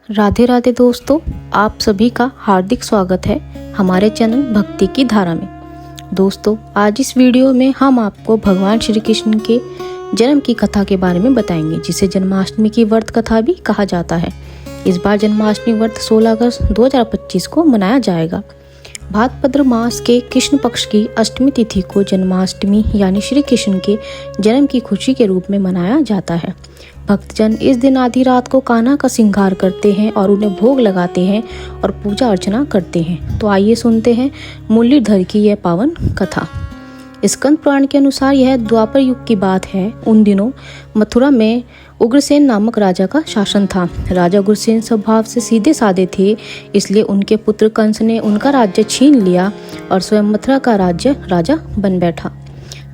राधे राधे दोस्तों, आप सभी का हार्दिक स्वागत है हमारे चैनल भक्ति की धारा में। दोस्तों, आज इस वीडियो में हम आपको भगवान श्री कृष्ण के जन्म की कथा के बारे में बताएंगे, जिसे जन्माष्टमी की व्रत कथा भी कहा जाता है। इस बार जन्माष्टमी व्रत 16 अगस्त 2025 को मनाया जाएगा। भाद्रपद मास के कृष्ण पक्ष की अष्टमी तिथि को जन्माष्टमी यानी श्री कृष्ण के जन्म की खुशी के रूप में मनाया जाता है। भक्तजन इस दिन आधी रात को कान्हा का श्रृंगार करते हैं और उन्हें भोग लगाते हैं और पूजा अर्चना करते हैं। तो आइए सुनते हैं मुरलीधर की यह पावन कथा। स्कंद पुराण के अनुसार यह द्वापर युग की बात है। उन दिनों मथुरा में उग्रसेन नामक राजा का शासन था। राजा उग्रसेन स्वभाव से सीधे साधे थे, इसलिए उनके पुत्र कंस ने उनका राज्य छीन लिया और स्वयं मथुरा का राज्य राजा बन बैठा।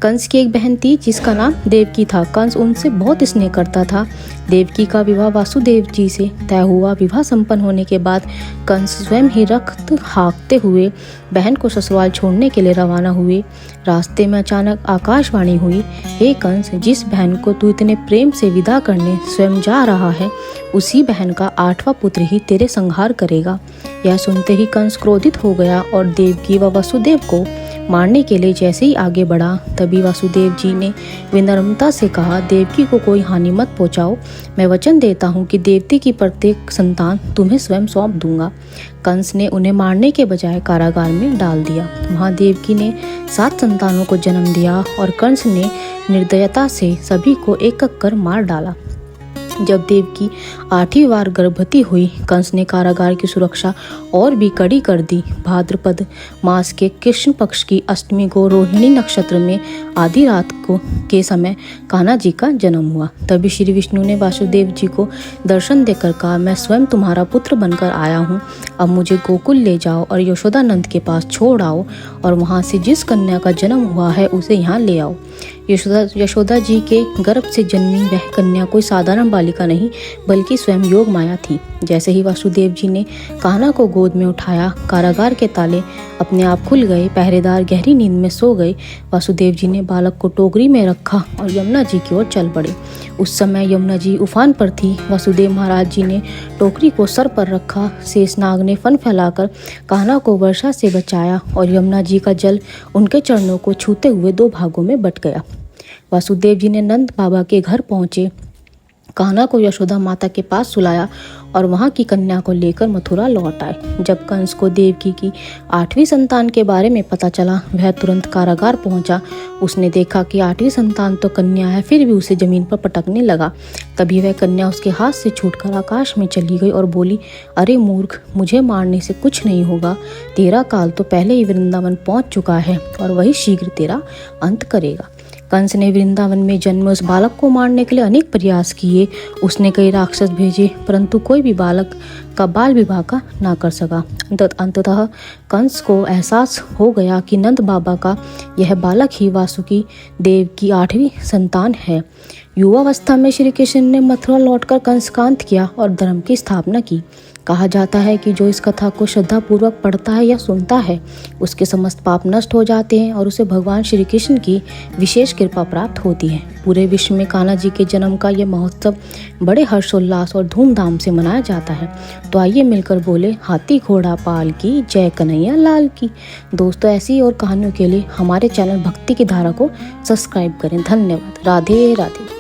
कंस की एक बहन थी जिसका नाम देवकी था। कंस उनसे बहुत स्नेह करता था। देवकी का विवाह वासुदेव जी से तय हुआ। विवाह संपन्न होने के बाद कंस स्वयं ही रक्त हाँकते हुए बहन को ससुराल छोड़ने के लिए रवाना हुए। रास्ते में अचानक आकाशवाणी हुई, हे कंस, जिस बहन को तू इतने प्रेम से विदा करने स्वयं जा रहा है, उसी बहन का 8वां पुत्र ही तेरे संहार करेगा। यह सुनते ही कंस क्रोधित हो गया और देवकी व वसुदेव को मारने के लिए जैसे ही आगे बढ़ा, तभी वासुदेव जी ने विनम्रता से कहा, देवकी को कोई हानि मत पहुंचाओ। मैं वचन देता हूं कि देवती की प्रत्येक संतान तुम्हें स्वयं सौंप दूंगा। कंस ने उन्हें मारने के बजाय कारागार में डाल दिया। वहां देवकी ने 7 संतानों को जन्म दिया और कंस ने निर्दयता से सभी को एक एक कर मार डाला। जब देवकी 8वीं बार गर्भवती हुई, कंस ने कारागार की सुरक्षा और भी कड़ी कर दी। भाद्रपद मास के कृष्ण पक्ष की अष्टमी को रोहिणी नक्षत्र में आधी रात को के समय कान्हा जी का जन्म हुआ। तभी श्री विष्णु ने वासुदेव जी को दर्शन देकर कहा, मैं स्वयं तुम्हारा पुत्र बनकर आया हूँ। अब मुझे गोकुल ले जाओ और यशोदानंद के पास छोड़ आओ और वहाँ से जिस कन्या का जन्म हुआ है उसे यहाँ ले आओ। यशोदा जी के गर्भ से जन्मी वह कन्या कोई साधारण बालिका नहीं, बल्कि स्वयं योग माया थी। जैसे ही वासुदेव जी ने कान्हा को गोद में उठाया, कारागार के ताले अपने आप खुल गए। पहरेदार गहरी नींद में सो गए। वासुदेव जी ने बालक को टोकरी में रखा और यमुना जी की ओर चल पड़े। उस समय यमुना जी उफान पर थी। वासुदेव महाराज जी ने टोकरी को सर पर रखा। शेषनाग ने फन फैलाकर कान्हा को वर्षा से बचाया और यमुना जी का जल उनके चरणों को छूते हुए 2 भागों में बट गया। वासुदेव जी ने नंद बाबा के घर पहुंचे, कान्हा को यशोदा माता के पास सुलाया और वहां की कन्या को लेकर मथुरा लौट आए। जब कंस को देवकी की 8वीं संतान के बारे में पता चला, वह तुरंत कारागार पहुंचा। उसने देखा कि 8वीं संतान तो कन्या है, फिर भी उसे जमीन पर पटकने लगा। तभी वह कन्या उसके हाथ से छूटकर आकाश में चली गई और बोली, अरे मूर्ख, मुझे मारने से कुछ नहीं होगा। तेरा काल तो पहले ही वृंदावन पहुंच चुका है और वही शीघ्र तेरा अंत करेगा। कंस ने वृंदावन में जन्मे उस बालक को मारने के लिए अनेक प्रयास किए। उसने कई राक्षस भेजे, परंतु कोई भी बालक का बाल विवाह का ना कर सका। अंततः कंस को एहसास हो गया कि नंद बाबा का यह बालक ही वासुकी देव की 8वीं संतान है। युवावस्था में श्री कृष्ण ने मथुरा लौटकर कंस का अंत किया और धर्म की स्थापना की। कहा जाता है कि जो इस कथा को श्रद्धापूर्वक पढ़ता है या सुनता है, उसके समस्त पाप नष्ट हो जाते हैं और उसे भगवान श्री कृष्ण की विशेष कृपा प्राप्त होती है। पूरे विश्व में कान्हा जी के जन्म का यह महोत्सव बड़े हर्षोल्लास और धूमधाम से मनाया जाता है। तो आइए मिलकर बोले, हाथी घोड़ा पाल की जय कन्हैया लाल की। दोस्तों, ऐसी और कहानियों के लिए हमारे चैनल भक्ति की धारा को सब्सक्राइब करें। धन्यवाद। राधे राधे।